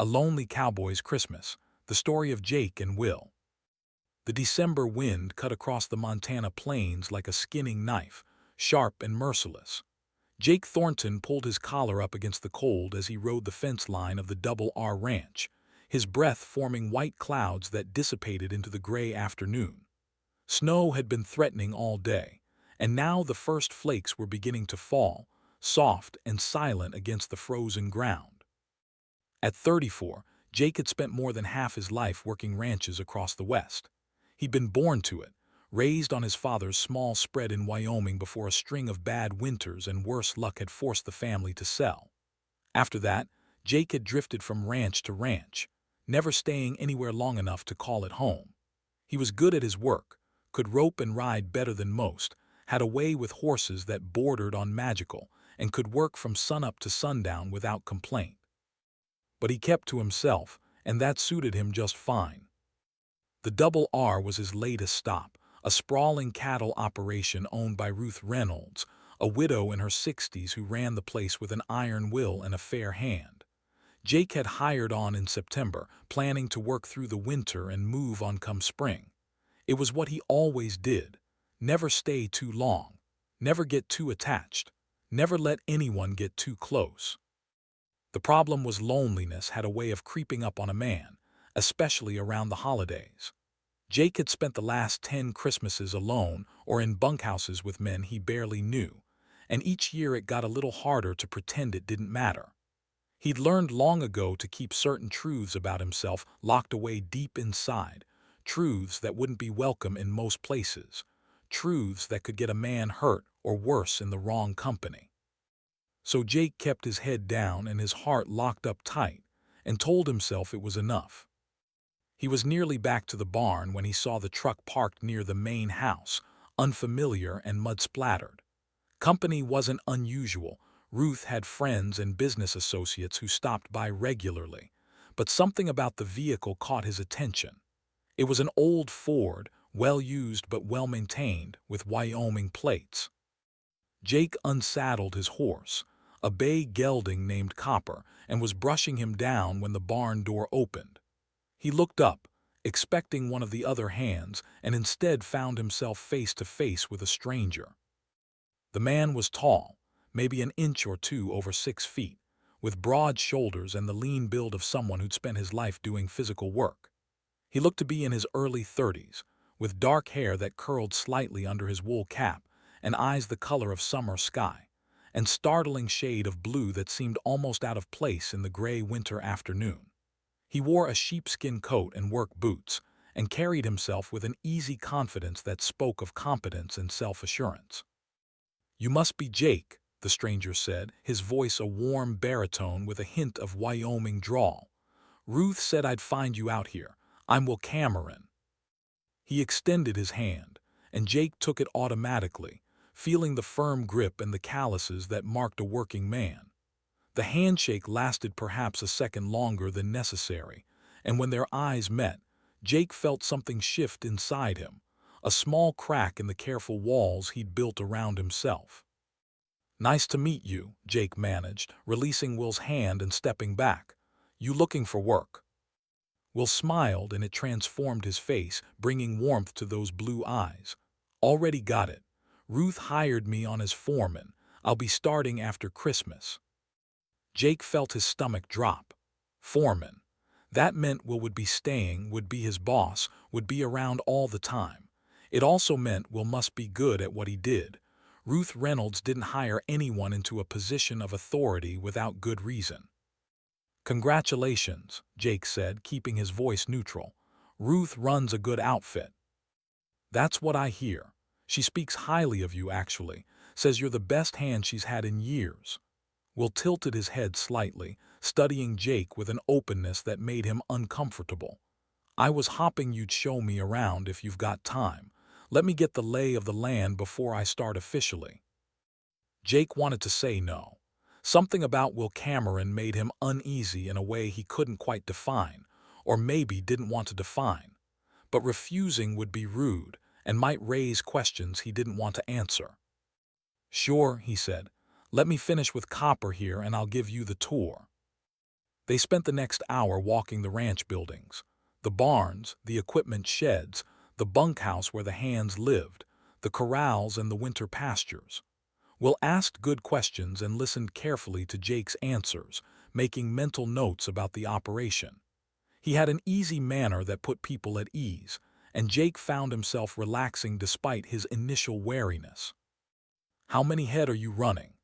A Lonely Cowboy's Christmas, the story of Jake and Will. The December wind cut across the Montana plains like a skinning knife, sharp and merciless. Jake Thornton pulled his collar up against the cold as he rode the fence line of the Double R Ranch, his breath forming white clouds that dissipated into the gray afternoon. Snow had been threatening all day, and now the first flakes were beginning to fall, soft and silent against the frozen ground. At 34, Jake had spent more than half his life working ranches across the West. He'd been born to it, raised on his father's small spread in Wyoming before a string of bad winters and worse luck had forced the family to sell. After that, Jake had drifted from ranch to ranch, never staying anywhere long enough to call it home. He was good at his work, could rope and ride better than most, had a way with horses that bordered on magical, and could work from sunup to sundown without complaint. But he kept to himself, and that suited him just fine. The Double R was his latest stop, a sprawling cattle operation owned by Ruth Reynolds, a widow in her 60s who ran the place with an iron will and a fair hand. Jake had hired on in September, planning to work through the winter and move on come spring. It was what he always did. Never stay too long. Never get too attached. Never let anyone get too close. The problem was loneliness had a way of creeping up on a man, especially around the holidays. Jake had spent the last 10 Christmases alone or in bunkhouses with men he barely knew, and each year it got a little harder to pretend it didn't matter. He'd learned long ago to keep certain truths about himself locked away deep inside, truths that wouldn't be welcome in most places, truths that could get a man hurt or worse in the wrong company. So Jake kept his head down and his heart locked up tight, and told himself it was enough. He was nearly back to the barn when he saw the truck parked near the main house, unfamiliar and mud-splattered. Company wasn't unusual. Ruth had friends and business associates who stopped by regularly, but something about the vehicle caught his attention. It was an old Ford, well-used but well-maintained, with Wyoming plates. Jake unsaddled his horse, a bay gelding named Copper, and was brushing him down when the barn door opened. He looked up, expecting one of the other hands, and instead found himself face to face with a stranger. The man was tall, maybe an inch or two over 6 feet, with broad shoulders and the lean build of someone who'd spent his life doing physical work. He looked to be in his early 30s, with dark hair that curled slightly under his wool cap, and eyes the color of summer sky, and startling shade of blue that seemed almost out of place in the gray winter afternoon. He wore a sheepskin coat and work boots, and carried himself with an easy confidence that spoke of competence and self-assurance. "You must be Jake," the stranger said, his voice a warm baritone with a hint of Wyoming drawl. "Ruth said I'd find you out here. I'm Will Cameron." He extended his hand, and Jake took it automatically, feeling the firm grip and the calluses that marked a working man. The handshake lasted perhaps a second longer than necessary, and when their eyes met, Jake felt something shift inside him, a small crack in the careful walls he'd built around himself. "Nice to meet you," Jake managed, releasing Will's hand and stepping back. "You looking for work?" Will smiled, and it transformed his face, bringing warmth to those blue eyes. "Already got it. Ruth hired me on as foreman. I'll be starting after Christmas." Jake felt his stomach drop. Foreman. That meant Will would be staying, would be his boss, would be around all the time. It also meant Will must be good at what he did. Ruth Reynolds didn't hire anyone into a position of authority without good reason. "Congratulations," Jake said, keeping his voice neutral. "Ruth runs a good outfit." "That's what I hear. She speaks highly of you, actually. Says you're the best hand she's had in years." Will tilted his head slightly, studying Jake with an openness that made him uncomfortable. "I was hoping you'd show me around if you've got time. Let me get the lay of the land before I start officially." Jake wanted to say no. Something about Will Cameron made him uneasy in a way he couldn't quite define, or maybe didn't want to define. But refusing would be rude, and might raise questions he didn't want to answer. "Sure," he said. "Let me finish with Copper here and I'll give you the tour." They spent the next hour walking the ranch buildings, the barns, the equipment sheds, the bunkhouse where the hands lived, the corrals and the winter pastures. Will asked good questions and listened carefully to Jake's answers, making mental notes about the operation. He had an easy manner that put people at ease, and Jake found himself relaxing despite his initial wariness. "How many head are you running?"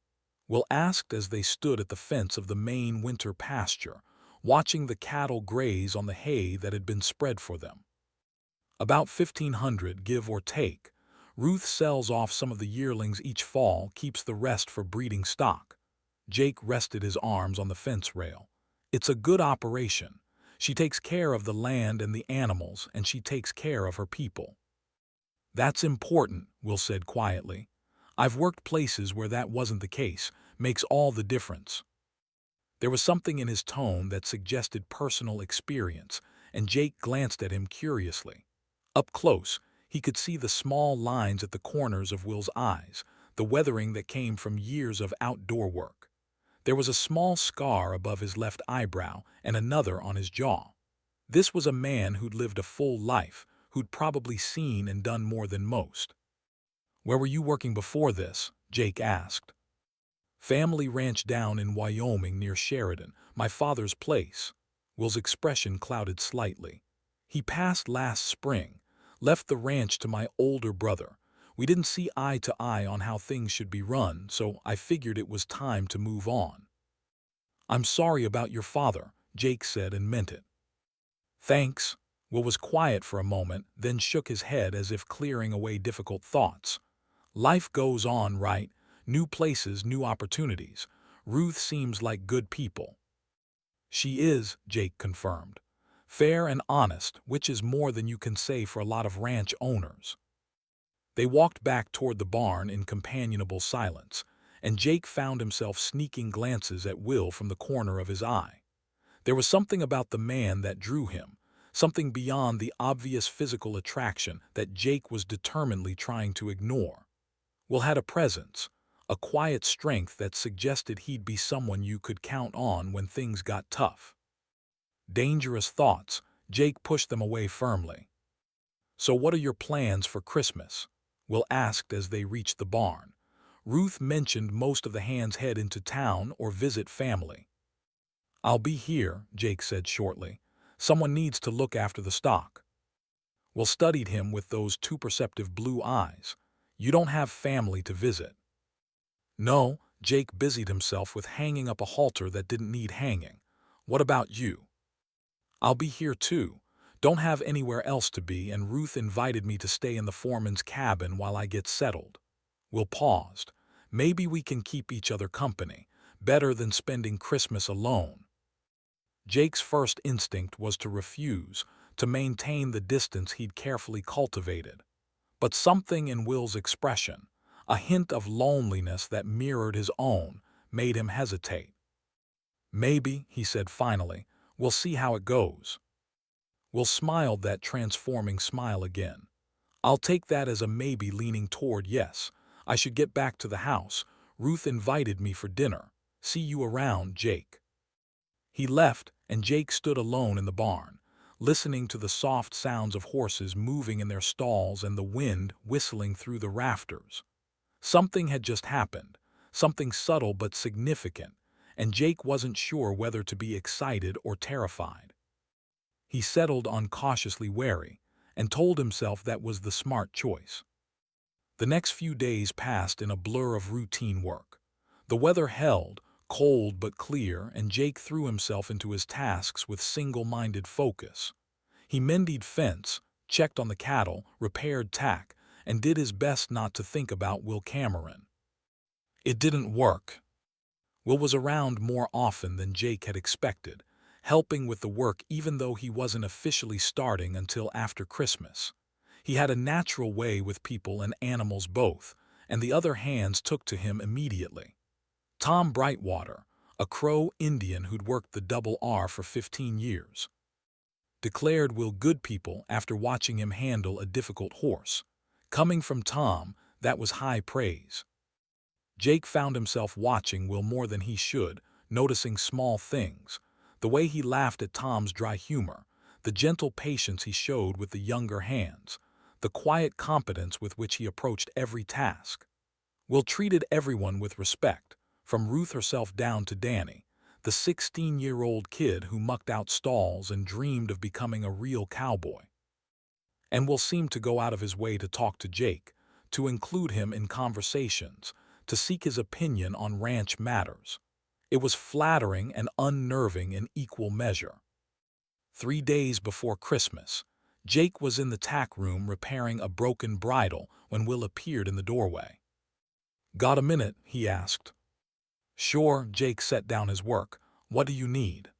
Will asked as they stood at the fence of the main winter pasture, watching the cattle graze on the hay that had been spread for them. "About 1,500, give or take. Ruth sells off some of the yearlings each fall, keeps the rest for breeding stock." Jake rested his arms on the fence rail. "It's a good operation. She takes care of the land and the animals, and she takes care of her people." "That's important," Will said quietly. "I've worked places where that wasn't the case. Makes all the difference." There was something in his tone that suggested personal experience, and Jake glanced at him curiously. Up close, he could see the small lines at the corners of Will's eyes, the weathering that came from years of outdoor work. There was a small scar above his left eyebrow and another on his jaw. This was a man who'd lived a full life, who'd probably seen and done more than most. "Where were you working before this?" Jake asked. "Family ranch down in Wyoming near Sheridan, my father's place." Will's expression clouded slightly. "He passed last spring, left the ranch to my older brother. We didn't see eye to eye on how things should be run, so I figured it was time to move on." "I'm sorry about your father," Jake said and meant it. "Thanks." Will was quiet for a moment, then shook his head as if clearing away difficult thoughts. "Life goes on, right? New places, new opportunities. Ruth seems like good people." "She is," Jake confirmed. "Fair and honest, which is more than you can say for a lot of ranch owners." They walked back toward the barn in companionable silence, and Jake found himself sneaking glances at Will from the corner of his eye. There was something about the man that drew him, something beyond the obvious physical attraction that Jake was determinedly trying to ignore. Will had a presence, a quiet strength that suggested he'd be someone you could count on when things got tough. Dangerous thoughts, Jake pushed them away firmly. "So what are your plans for Christmas?" Will asked as they reached the barn. Ruth mentioned most of the hands head into town or visit family. "I'll be here," Jake said shortly. "Someone needs to look after the stock." Will studied him with those too perceptive blue eyes. "You don't have family to visit." "No," Jake busied himself with hanging up a halter that didn't need hanging. "What about you?" "I'll be here too. Don't have anywhere else to be, and Ruth invited me to stay in the foreman's cabin while I get settled." Will paused. "Maybe we can keep each other company. Better than spending Christmas alone." Jake's first instinct was to refuse, to maintain the distance he'd carefully cultivated. But something in Will's expression, a hint of loneliness that mirrored his own, made him hesitate. "Maybe," he said finally, "we'll see how it goes." Will smiled that transforming smile again. "I'll take that as a maybe leaning toward yes. I should get back to the house. Ruth invited me for dinner. See you around, Jake." He left, and Jake stood alone in the barn, listening to the soft sounds of horses moving in their stalls and the wind whistling through the rafters. Something had just happened, something subtle but significant, and Jake wasn't sure whether to be excited or terrified. He settled on cautiously wary, and told himself that was the smart choice. The next few days passed in a blur of routine work. The weather held, cold but clear, and Jake threw himself into his tasks with single-minded focus. He mended fence, checked on the cattle, repaired tack, and did his best not to think about Will Cameron. It didn't work. Will was around more often than Jake had expected, helping with the work even though he wasn't officially starting until after Christmas. He had a natural way with people and animals both, and the other hands took to him immediately. Tom Brightwater, a Crow Indian who'd worked the double R for 15 years, declared Will good people after watching him handle a difficult horse. Coming from Tom, that was high praise. Jake found himself watching Will more than he should, noticing small things, The way he laughed at Tom's dry humor, the gentle patience he showed with the younger hands, the quiet competence with which he approached every task. Will treated everyone with respect, from Ruth herself down to Danny, the 16-year-old kid who mucked out stalls and dreamed of becoming a real cowboy. And Will seemed to go out of his way to talk to Jake, to include him in conversations, to seek his opinion on ranch matters. It was flattering and unnerving in equal measure. 3 days before Christmas, Jake was in the tack room repairing a broken bridle when Will appeared in the doorway. "Got a minute?" he asked. "Sure." Jake set down his work. "What do you need?"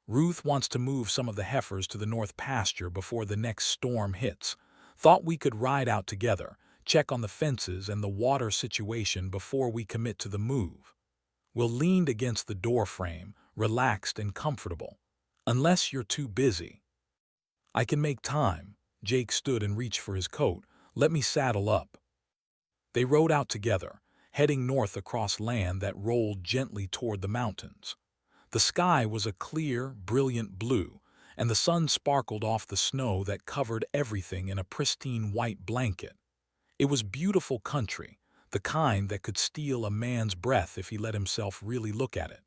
"Ruth wants to move some of the heifers to the north pasture before the next storm hits. Thought we could ride out together, check on the fences and the water situation before we commit to the move." Will leaned against the door frame, relaxed and comfortable. "Unless you're too busy." "I can make time." Jake stood and reached for his coat. "Let me saddle up." They rode out together, heading north across land that rolled gently toward the mountains. The sky was a clear, brilliant blue, and the sun sparkled off the snow that covered everything in a pristine white blanket. It was beautiful country, the kind that could steal a man's breath if he let himself really look at it.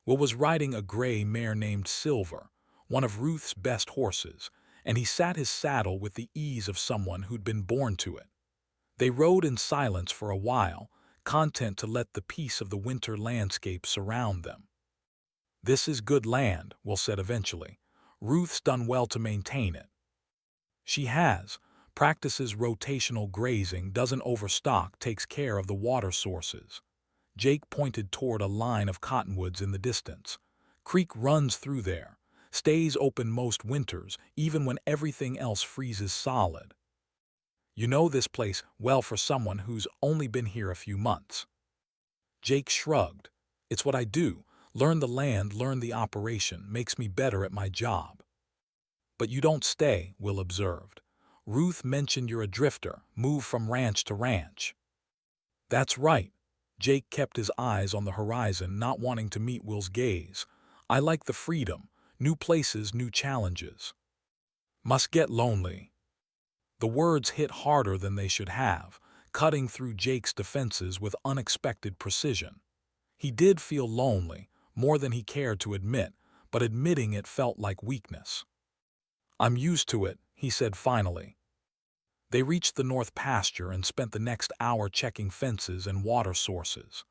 Will was riding a gray mare named Silver, one of Ruth's best horses, and he sat his saddle with the ease of someone who'd been born to it. They rode in silence for a while, content to let the peace of the winter landscape surround them. "This is good land," Will said eventually. "Ruth's done well to maintain it." "She has. Practices rotational grazing, doesn't overstock, takes care of the water sources." Jake pointed toward a line of cottonwoods in the distance. "Creek runs through there. Stays open most winters, even when everything else freezes solid." "You know this place well for someone who's only been here a few months." Jake shrugged. "It's what I do. Learn the land, learn the operation, makes me better at my job." "But you don't stay," Will observed. "Ruth mentioned you're a drifter, move from ranch to ranch." "That's right." Jake kept his eyes on the horizon, not wanting to meet Will's gaze. "I like the freedom, new places, new challenges." "Must get lonely." The words hit harder than they should have, cutting through Jake's defenses with unexpected precision. He did feel lonely, more than he cared to admit, but admitting it felt like weakness. "I'm used to it," he said finally. They reached the north pasture and spent the next hour checking fences and water sources.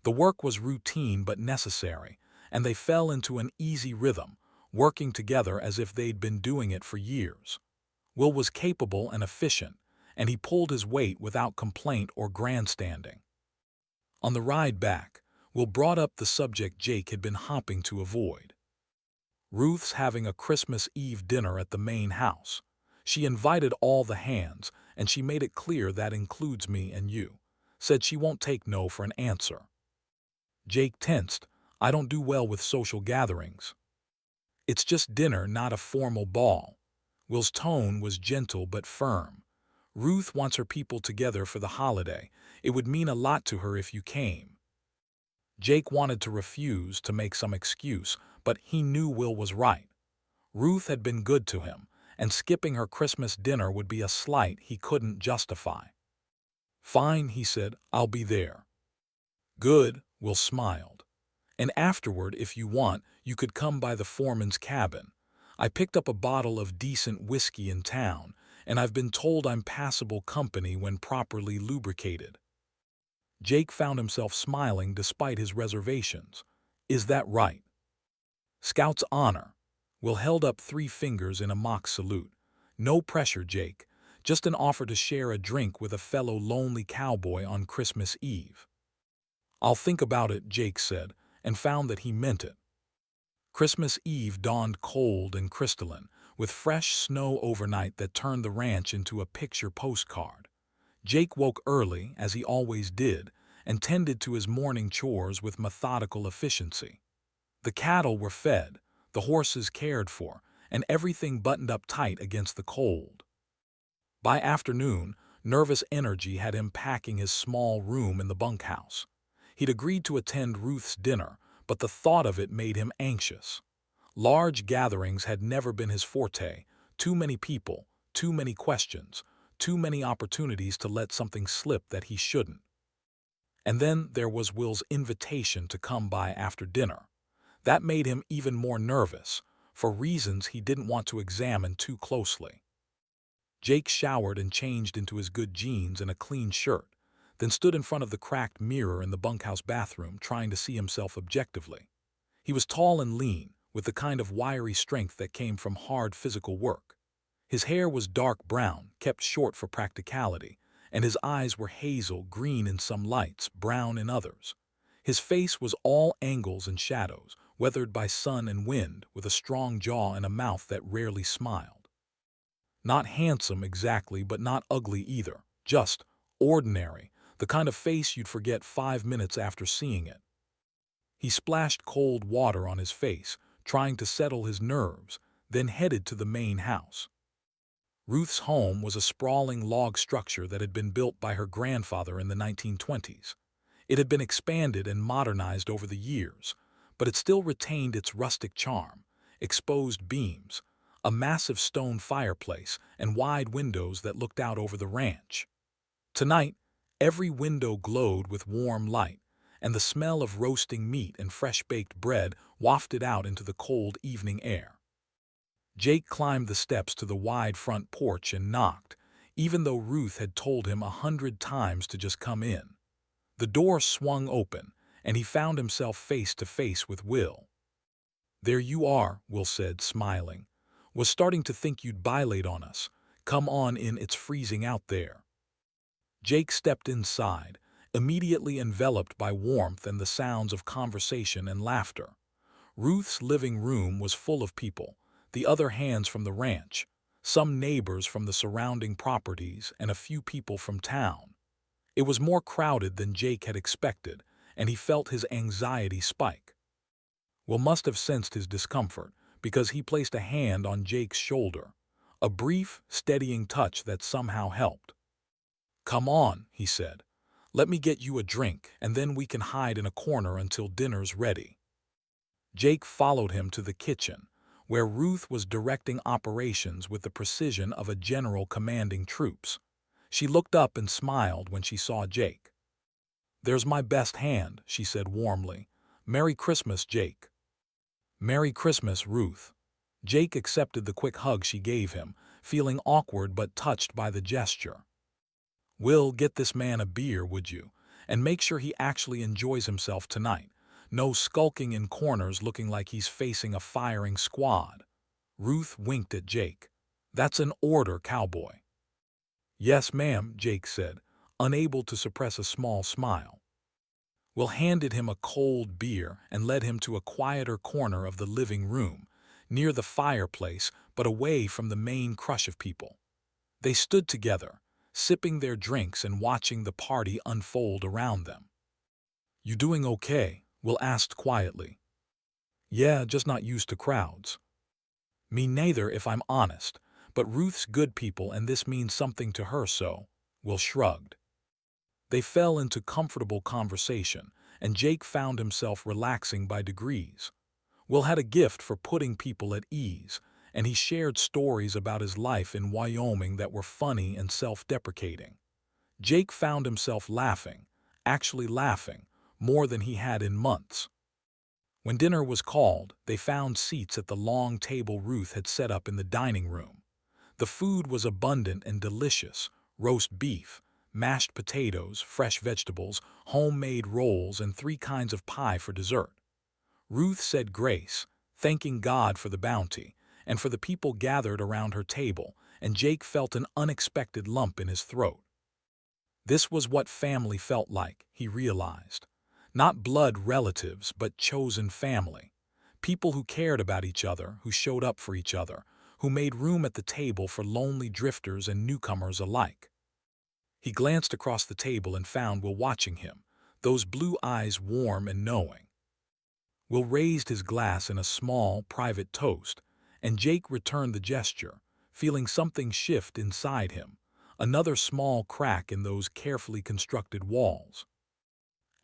The work was routine but necessary, and they fell into an easy rhythm, working together as if they'd been doing it for years. Will was capable and efficient, and he pulled his weight without complaint or grandstanding. On the ride back, Will brought up the subject Jake had been hoping to avoid. "Ruth's having a Christmas Eve dinner at the main house. She invited all the hands, and she made it clear that includes me and you. Said she won't take no for an answer." Jake tensed. "I don't do well with social gatherings." "It's just dinner, not a formal ball." Will's tone was gentle but firm. "Ruth wants her people together for the holiday. It would mean a lot to her if you came." Jake wanted to refuse, to make some excuse, but he knew Will was right. Ruth had been good to him, and skipping her Christmas dinner would be a slight he couldn't justify. "Fine," he said, "I'll be there." "Good," Will smiled. "And afterward, if you want, you could come by the foreman's cabin. I picked up a bottle of decent whiskey in town, and I've been told I'm passable company when properly lubricated." Jake found himself smiling despite his reservations. "Is that right?" "Scout's honor." Will held up 3 fingers in a mock salute. "No pressure, Jake. Just an offer to share a drink with a fellow lonely cowboy on Christmas Eve." "I'll think about it," Jake said, and found that he meant it. Christmas Eve dawned cold and crystalline, with fresh snow overnight that turned the ranch into a picture postcard. Jake woke early, as he always did, and tended to his morning chores with methodical efficiency. The cattle were fed, the horses cared for, and everything buttoned up tight against the cold. By afternoon, nervous energy had him packing his small room in the bunkhouse. He'd agreed to attend Ruth's dinner, but the thought of it made him anxious. Large gatherings had never been his forte. Too many people, too many questions, too many opportunities to let something slip that he shouldn't. And then there was Will's invitation to come by after dinner. That made him even more nervous, for reasons he didn't want to examine too closely. Jake showered and changed into his good jeans and a clean shirt, then stood in front of the cracked mirror in the bunkhouse bathroom trying to see himself objectively. He was tall and lean, with the kind of wiry strength that came from hard physical work. His hair was dark brown, kept short for practicality, and his eyes were hazel green in some lights, brown in others. His face was all angles and shadows, weathered by sun and wind, with a strong jaw and a mouth that rarely smiled. Not handsome exactly, but not ugly either. Just ordinary, the kind of face you'd forget 5 minutes after seeing it. He splashed cold water on his face, trying to settle his nerves, then headed to the main house. Ruth's home was a sprawling log structure that had been built by her grandfather in the 1920s. It had been expanded and modernized over the years, but it still retained its rustic charm: exposed beams, a massive stone fireplace, and wide windows that looked out over the ranch. Tonight, every window glowed with warm light, and the smell of roasting meat and fresh-baked bread wafted out into the cold evening air. Jake climbed the steps to the wide front porch and knocked, even though Ruth had told him 100 times to just come in. The door swung open, and he found himself face to face with Will. "There you are," Will said, smiling. "Was starting to think you'd buy late on us. Come on in, it's freezing out there." Jake stepped inside, immediately enveloped by warmth and the sounds of conversation and laughter. Ruth's living room was full of people, the other hands from the ranch, some neighbors from the surrounding properties, and a few people from town. It was more crowded than Jake had expected, and he felt his anxiety spike. Will must have sensed his discomfort, because he placed a hand on Jake's shoulder, a brief, steadying touch that somehow helped. "Come on," he said. "Let me get you a drink, and then we can hide in a corner until dinner's ready." Jake followed him to the kitchen, where Ruth was directing operations with the precision of a general commanding troops. She looked up and smiled when she saw Jake. "There's my best hand," she said warmly. "Merry Christmas, Jake." "Merry Christmas, Ruth." Jake accepted the quick hug she gave him, feeling awkward but touched by the gesture. "Will, get this man a beer, would you? And make sure he actually enjoys himself tonight. No skulking in corners looking like he's facing a firing squad." Ruth winked at Jake. "That's an order, Cowboy." "Yes, ma'am," Jake said, unable to suppress a small smile. Will handed him a cold beer and led him to a quieter corner of the living room, near the fireplace but away from the main crush of people. They stood together, sipping their drinks and watching the party unfold around them. "You doing okay?" Will asked quietly. "Yeah, just not used to crowds." "Me neither, if I'm honest, but Ruth's good people and this means something to her, so," Will shrugged. They fell into comfortable conversation, and Jake found himself relaxing by degrees. Will had a gift for putting people at ease, and he shared stories about his life in Wyoming that were funny and self-deprecating. Jake found himself laughing, actually laughing, more than he had in months. When dinner was called, they found seats at the long table Ruth had set up in the dining room. The food was abundant and delicious: roast beef, mashed potatoes, fresh vegetables, homemade rolls, and 3 kinds of pie for dessert. Ruth said grace, thanking God for the bounty, and for the people gathered around her table, and Jake felt an unexpected lump in his throat. This was what family felt like, he realized. Not blood relatives, but chosen family. People who cared about each other, who showed up for each other, who made room at the table for lonely drifters and newcomers alike. He glanced across the table and found Will watching him, those blue eyes warm and knowing. Will raised his glass in a small, private toast, and Jake returned the gesture, feeling something shift inside him, another small crack in those carefully constructed walls.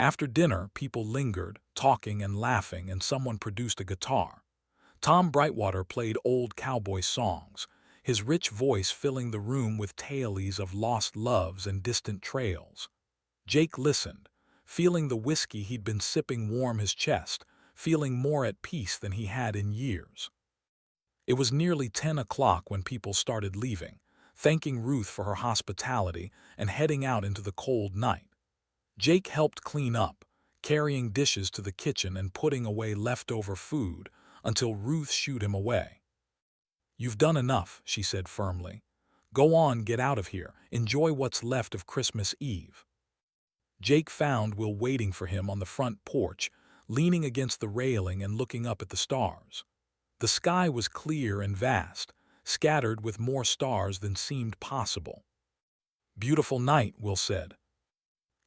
After dinner, people lingered, talking and laughing, and someone produced a guitar. Tom Brightwater played old cowboy songs, his rich voice filling the room with tales of lost loves and distant trails. Jake listened, feeling the whiskey he'd been sipping warm his chest, feeling more at peace than he had in years. It was nearly 10 o'clock when people started leaving, thanking Ruth for her hospitality and heading out into the cold night. Jake helped clean up, carrying dishes to the kitchen and putting away leftover food until Ruth shooed him away. "You've done enough," she said firmly. "Go on, get out of here. Enjoy what's left of Christmas Eve." Jake found Will waiting for him on the front porch, leaning against the railing and looking up at the stars. The sky was clear and vast, scattered with more stars than seemed possible. "Beautiful night," Will said.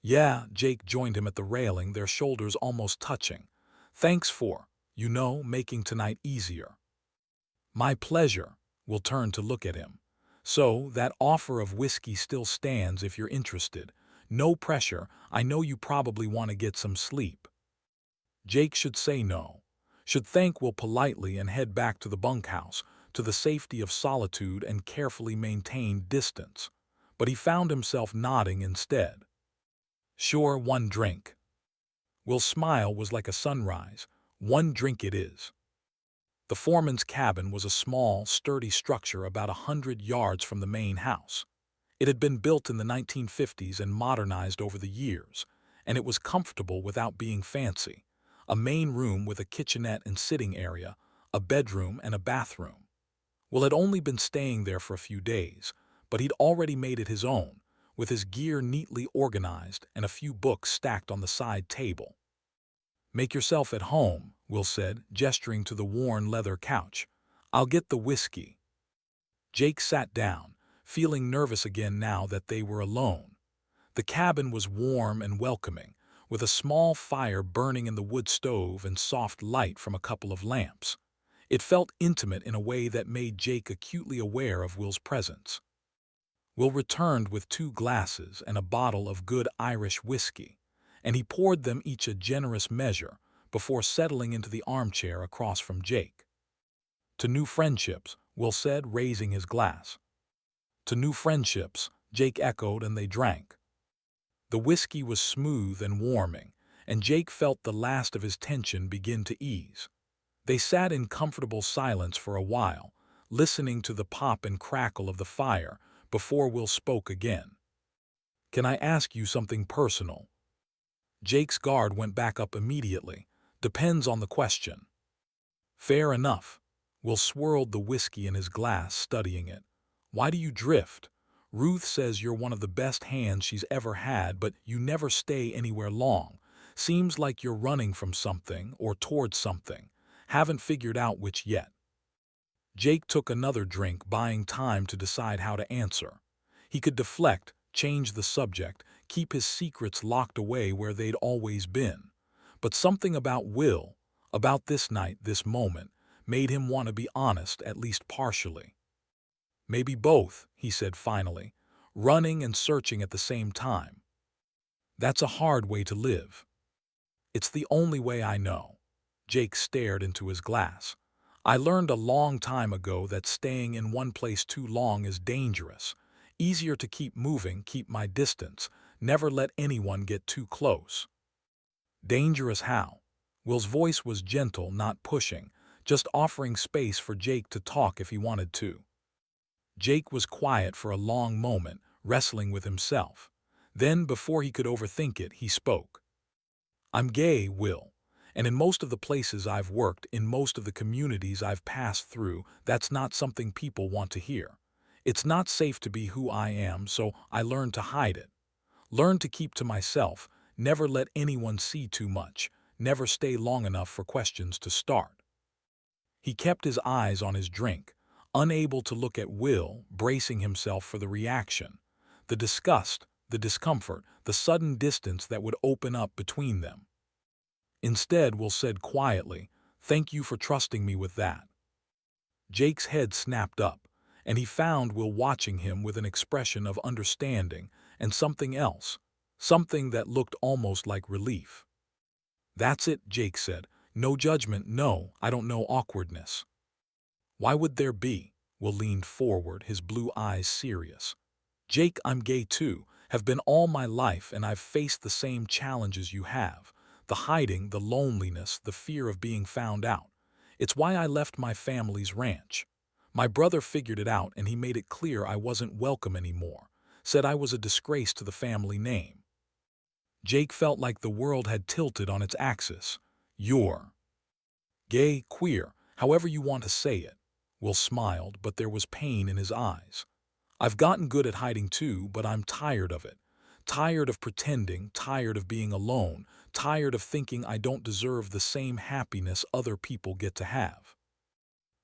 "Yeah," Jake joined him at the railing, their shoulders almost touching. "Thanks for, making tonight easier." "My pleasure." Will turned to look at him. "So, that offer of whiskey still stands if you're interested. No pressure, I know you probably want to get some sleep." Jake should say no, should thank Will politely and head back to the bunkhouse, to the safety of solitude and carefully maintained distance. But he found himself nodding instead. "Sure, one drink." Will's smile was like a sunrise. "One drink it is." The foreman's cabin was a small, sturdy structure about 100 yards from the main house. It had been built in the 1950s and modernized over the years, and it was comfortable without being fancy. A main room with a kitchenette and sitting area, a bedroom and a bathroom. Will had only been staying there for a few days, but he'd already made it his own, with his gear neatly organized and a few books stacked on the side table. "Make yourself at home," Will said, gesturing to the worn leather couch. "I'll get the whiskey." Jake sat down, feeling nervous again now that they were alone. The cabin was warm and welcoming, with a small fire burning in the wood stove and soft light from a couple of lamps. It felt intimate in a way that made Jake acutely aware of Will's presence. Will returned with 2 glasses and a bottle of good Irish whiskey, and he poured them each a generous measure before settling into the armchair across from Jake. "To new friendships," Will said, raising his glass. "To new friendships," Jake echoed, and they drank. The whiskey was smooth and warming, and Jake felt the last of his tension begin to ease. They sat in comfortable silence for a while, listening to the pop and crackle of the fire before Will spoke again. "Can I ask you something personal?" Jake's guard went back up immediately. "Depends on the question." "Fair enough." Will swirled the whiskey in his glass, studying it. "Why do you drift? Ruth says you're one of the best hands she's ever had, but you never stay anywhere long. Seems like you're running from something or towards something. Haven't figured out which yet." Jake took another drink, buying time to decide how to answer. He could deflect, change the subject, keep his secrets locked away where they'd always been. But something about Will, about this night, this moment, made him want to be honest, at least partially. "Maybe both," he said finally, "running and searching at the same time. That's a hard way to live." "It's the only way I know." Jake stared into his glass. "I learned a long time ago that staying in one place too long is dangerous. Easier to keep moving, keep my distance, never let anyone get too close." "Dangerous how?" Will's voice was gentle, not pushing, just offering space for Jake to talk if he wanted to. Jake was quiet for a long moment, wrestling with himself. Then, before he could overthink it, he spoke. "I'm gay, Will. And in most of the places I've worked, in most of the communities I've passed through, that's not something people want to hear. It's not safe to be who I am, so I learned to hide it. Learned to keep to myself, never let anyone see too much, never stay long enough for questions to start." He kept his eyes on his drink, unable to look at Will, bracing himself for the reaction. The disgust, the discomfort, the sudden distance that would open up between them. Instead, Will said quietly, "Thank you for trusting me with that." Jake's head snapped up, and he found Will watching him with an expression of understanding and something else, something that looked almost like relief. "That's it," Jake said. "No judgment, no, I don't know awkwardness." "Why would there be?" Will leaned forward, his blue eyes serious. "Jake, I'm gay too, have been all my life, and I've faced the same challenges you have. The hiding, the loneliness, the fear of being found out. It's why I left my family's ranch. My brother figured it out, and he made it clear I wasn't welcome anymore. Said I was a disgrace to the family name." Jake felt like the world had tilted on its axis. "You're gay, queer, however you want to say it." Will smiled, but there was pain in his eyes. "I've gotten good at hiding too, but I'm tired of it. Tired of pretending, tired of being alone, tired of thinking I don't deserve the same happiness other people get to have."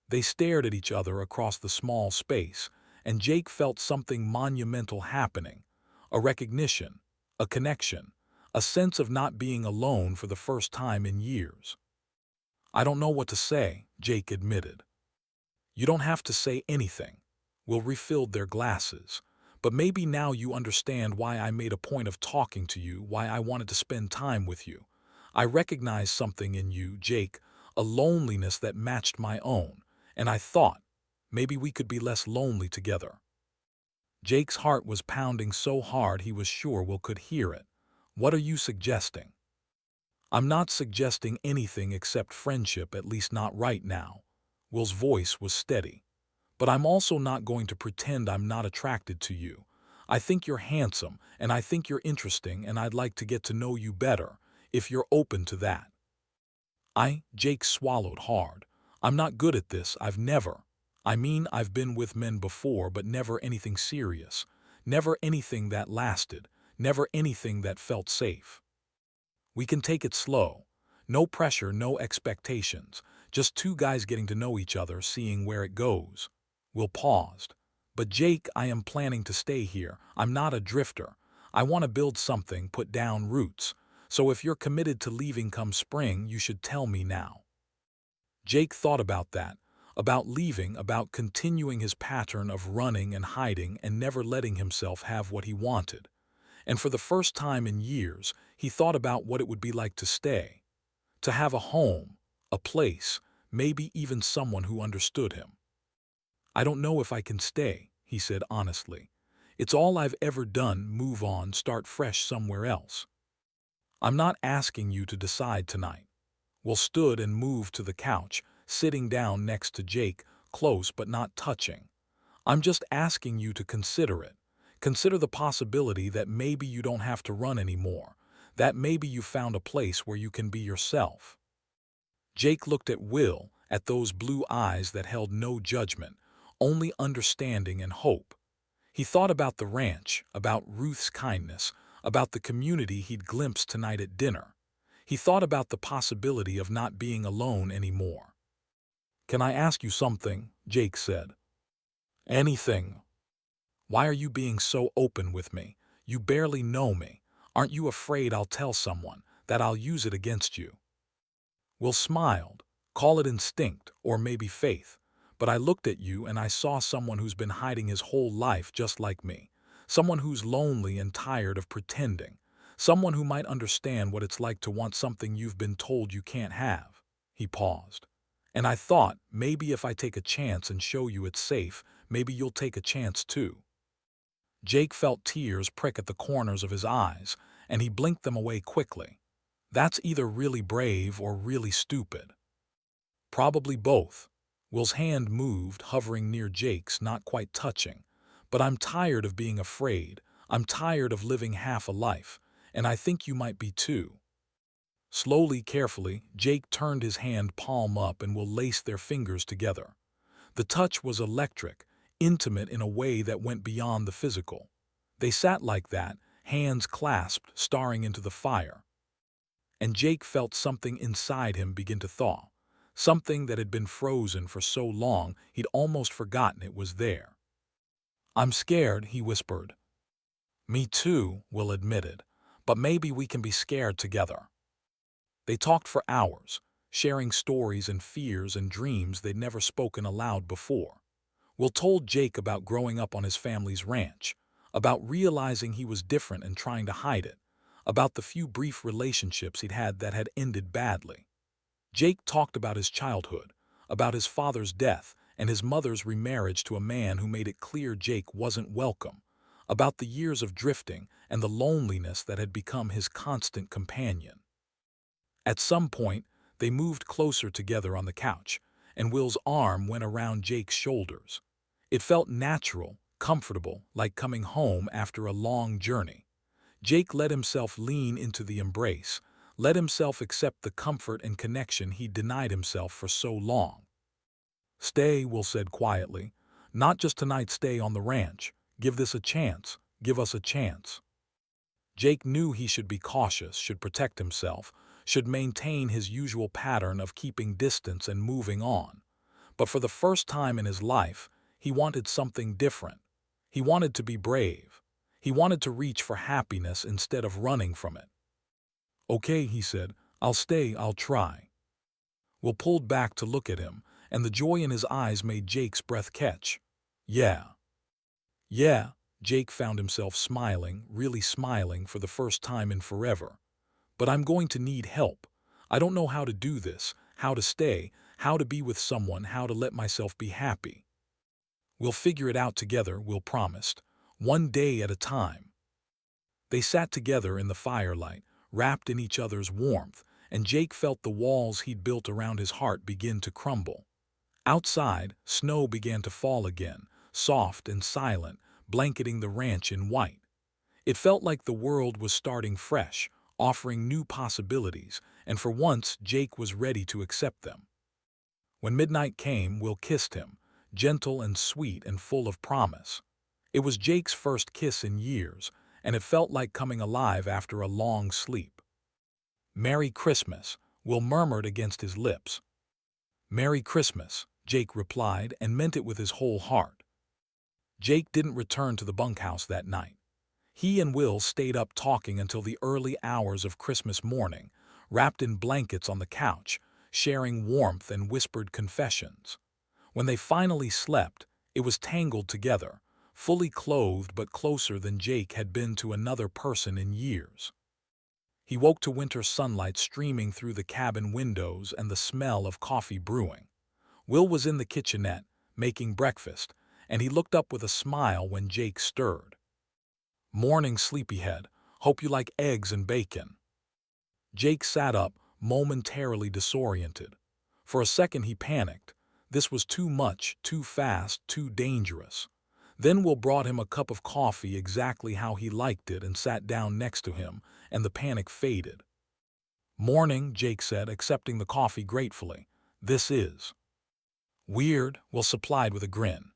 They stared at each other across the small space, and Jake felt something monumental happening. A recognition, a connection, a sense of not being alone for the first time in years. "I don't know what to say," Jake admitted. "You don't have to say anything." Will refilled their glasses. "But maybe now you understand why I made a point of talking to you, why I wanted to spend time with you. I recognized something in you, Jake, a loneliness that matched my own, and I thought, maybe we could be less lonely together." Jake's heart was pounding so hard he was sure Will could hear it. "What are you suggesting?" "I'm not suggesting anything except friendship, at least not right now." Will's voice was steady. "But I'm also not going to pretend I'm not attracted to you. I think you're handsome, and I think you're interesting, and I'd like to get to know you better, if you're open to that." Jake swallowed hard. "I'm not good at this, I've been with men before, but never anything serious. Never anything that lasted, never anything that felt safe. We can take it slow. No pressure, no expectations. Just two guys getting to know each other, seeing where it goes." Will paused. "But Jake, I am planning to stay here. I'm not a drifter. I want to build something, put down roots. So if you're committed to leaving come spring, you should tell me now." Jake thought about that, about leaving, about continuing his pattern of running and hiding and never letting himself have what he wanted. And for the first time in years, he thought about what it would be like to stay, to have a home, a place, maybe even someone who understood him. "I don't know if I can stay," he said honestly. "It's all I've ever done, move on, start fresh somewhere else." "I'm not asking you to decide tonight." Will stood and moved to the couch, sitting down next to Jake, close but not touching. "I'm just asking you to consider it. Consider the possibility that maybe you don't have to run anymore, that maybe you found a place where you can be yourself." Jake looked at Will, at those blue eyes that held no judgment, only understanding and hope. He thought about the ranch, about Ruth's kindness, about the community he'd glimpsed tonight at dinner. He thought about the possibility of not being alone anymore. "Can I ask you something?" Jake said. "Anything." "Why are you being so open with me? You barely know me. Aren't you afraid I'll tell someone, that I'll use it against you?" Will smiled. "Call it instinct, or maybe faith. But I looked at you and I saw someone who's been hiding his whole life just like me. Someone who's lonely and tired of pretending. Someone who might understand what it's like to want something you've been told you can't have." He paused. "And I thought, maybe if I take a chance and show you it's safe, maybe you'll take a chance too." Jake felt tears prick at the corners of his eyes, and he blinked them away quickly. "That's either really brave or really stupid." "Probably both." Will's hand moved, hovering near Jake's, not quite touching. "But I'm tired of being afraid. I'm tired of living half a life, and I think you might be too." Slowly, carefully, Jake turned his hand palm up and Will laced their fingers together. The touch was electric, intimate in a way that went beyond the physical. They sat like that, hands clasped, staring into the fire. And Jake felt something inside him begin to thaw. Something that had been frozen for so long he'd almost forgotten it was there. "I'm scared," he whispered. "Me too," Will admitted. "But maybe we can be scared together." They talked for hours, sharing stories and fears and dreams they'd never spoken aloud before. Will told Jake about growing up on his family's ranch, about realizing he was different and trying to hide it, about the few brief relationships he'd had that had ended badly. Jake talked about his childhood, about his father's death and his mother's remarriage to a man who made it clear Jake wasn't welcome, about the years of drifting and the loneliness that had become his constant companion. At some point, they moved closer together on the couch, and Will's arm went around Jake's shoulders. It felt natural, comfortable, like coming home after a long journey. Jake let himself lean into the embrace, let himself accept the comfort and connection he'd denied himself for so long. "Stay," Will said quietly. "Not just tonight, stay on the ranch. Give this a chance. Give us a chance." Jake knew he should be cautious, should protect himself, should maintain his usual pattern of keeping distance and moving on. But for the first time in his life, he wanted something different. He wanted to be brave. He wanted to reach for happiness instead of running from it. "Okay," he said. "I'll stay, I'll try." Will pulled back to look at him, and the joy in his eyes made Jake's breath catch. "Yeah. Yeah." Jake found himself smiling, really smiling for the first time in forever. "But I'm going to need help. I don't know how to do this, how to stay, how to be with someone, how to let myself be happy." "We'll figure it out together," Will promised. "One day at a time." They sat together in the firelight, wrapped in each other's warmth, and Jake felt the walls he'd built around his heart begin to crumble. Outside, snow began to fall again, soft and silent, blanketing the ranch in white. It felt like the world was starting fresh, offering new possibilities, and for once Jake was ready to accept them. When midnight came, Will kissed him, gentle and sweet and full of promise. It was Jake's first kiss in years, and it felt like coming alive after a long sleep. "Merry Christmas," Will murmured against his lips. "Merry Christmas," Jake replied, and meant it with his whole heart. Jake didn't return to the bunkhouse that night. He and Will stayed up talking until the early hours of Christmas morning, wrapped in blankets on the couch, sharing warmth and whispered confessions. When they finally slept, it was tangled together, fully clothed but closer than Jake had been to another person in years. He woke to winter sunlight streaming through the cabin windows and the smell of coffee brewing. Will was in the kitchenette, making breakfast, and he looked up with a smile when Jake stirred. "Morning, sleepyhead. Hope you like eggs and bacon." Jake sat up, momentarily disoriented. For a second he panicked. This was too much, too fast, too dangerous. Then Will brought him a cup of coffee exactly how he liked it and sat down next to him, and the panic faded. "Morning," Jake said, accepting the coffee gratefully. "This is." "Weird," Will supplied with a grin.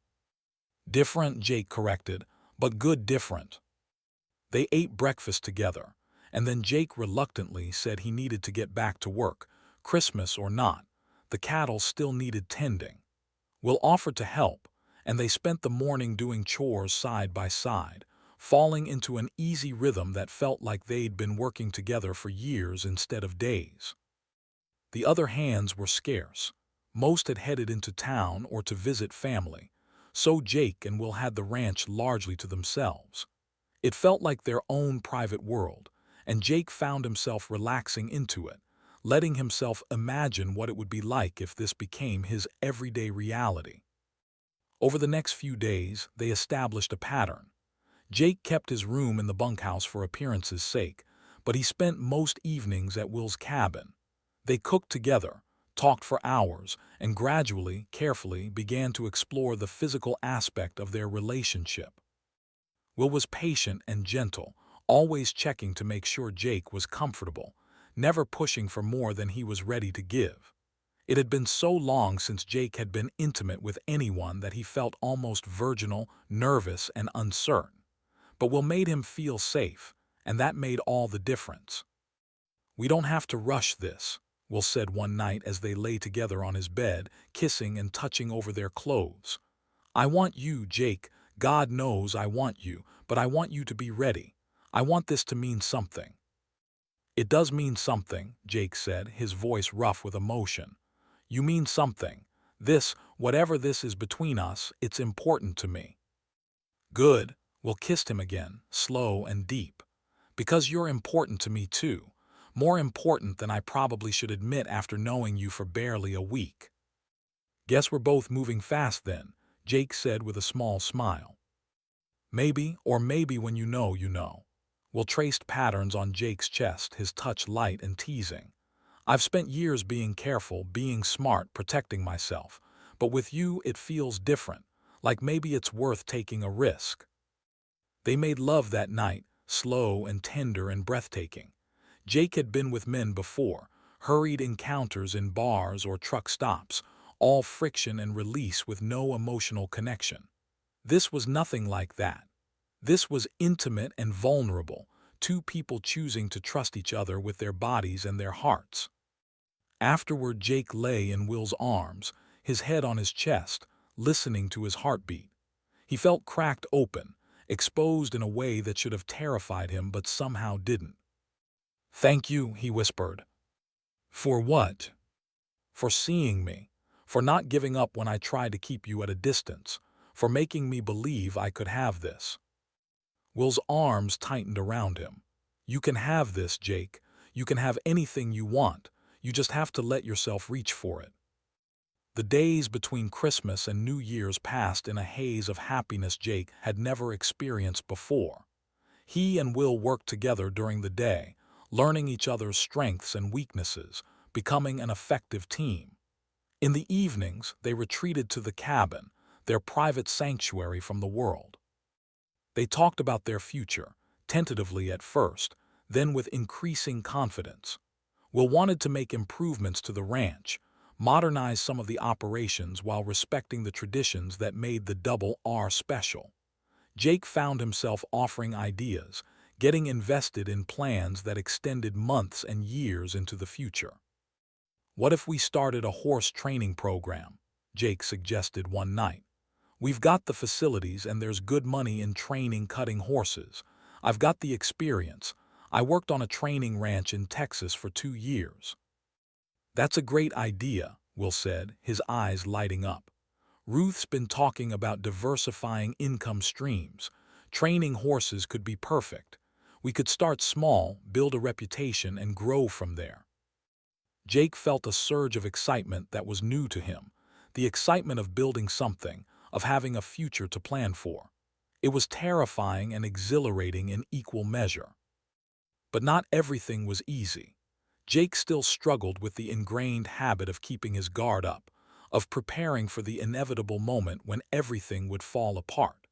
"Different," Jake corrected, "but good different." They ate breakfast together, and then Jake reluctantly said he needed to get back to work, Christmas or not. The cattle still needed tending. Will offered to help, and they spent the morning doing chores side by side, falling into an easy rhythm that felt like they'd been working together for years instead of days. The other hands were scarce. Most had headed into town or to visit family, so Jake and Will had the ranch largely to themselves. It felt like their own private world, and Jake found himself relaxing into it, letting himself imagine what it would be like if this became his everyday reality. Over the next few days, they established a pattern. Jake kept his room in the bunkhouse for appearance's sake, but he spent most evenings at Will's cabin. They cooked together, talked for hours, and gradually, carefully, began to explore the physical aspect of their relationship. Will was patient and gentle, always checking to make sure Jake was comfortable, never pushing for more than he was ready to give. It had been so long since Jake had been intimate with anyone that he felt almost virginal, nervous, and uncertain. But Will made him feel safe, and that made all the difference. "We don't have to rush this," Will said one night as they lay together on his bed, kissing and touching over their clothes. "I want you, Jake. God knows I want you, but I want you to be ready. I want this to mean something." "It does mean something," Jake said, his voice rough with emotion. "You mean something. This, whatever this is between us, it's important to me." "Good." Will kissed him again, slow and deep. Because you're important to me too. More important than I probably should admit after knowing you for barely a week. Guess we're both moving fast then, Jake said with a small smile. Maybe, or maybe when you know, you know. Will traced patterns on Jake's chest, his touch light and teasing. I've spent years being careful, being smart, protecting myself. But with you, it feels different, like maybe it's worth taking a risk. They made love that night, slow and tender and breathtaking. Jake had been with men before, hurried encounters in bars or truck stops, all friction and release with no emotional connection. This was nothing like that. This was intimate and vulnerable, two people choosing to trust each other with their bodies and their hearts. Afterward, Jake lay in Will's arms, his head on his chest, listening to his heartbeat. He felt cracked open, exposed in a way that should have terrified him but somehow didn't. "Thank you," he whispered. "For what?" "For seeing me, for not giving up when I tried to keep you at a distance, for making me believe I could have this." Will's arms tightened around him. "You can have this, Jake. You can have anything you want. You just have to let yourself reach for it." The days between Christmas and New Year's passed in a haze of happiness Jake had never experienced before. He and Will worked together during the day, learning each other's strengths and weaknesses, becoming an effective team. In the evenings, they retreated to the cabin, their private sanctuary from the world. They talked about their future, tentatively at first, then with increasing confidence. Will wanted to make improvements to the ranch, modernize some of the operations while respecting the traditions that made the Double R special. Jake found himself offering ideas, getting invested in plans that extended months and years into the future. "What if we started a horse training program?" Jake suggested one night. "We've got the facilities and there's good money in training cutting horses. I've got the experience. I worked on a training ranch in Texas for 2 years." "That's a great idea," Will said, his eyes lighting up. "Ruth's been talking about diversifying income streams. Training horses could be perfect. We could start small, build a reputation, and grow from there." Jake felt a surge of excitement that was new to him, the excitement of building something, of having a future to plan for. It was terrifying and exhilarating in equal measure. But not everything was easy. Jake still struggled with the ingrained habit of keeping his guard up, of preparing for the inevitable moment when everything would fall apart.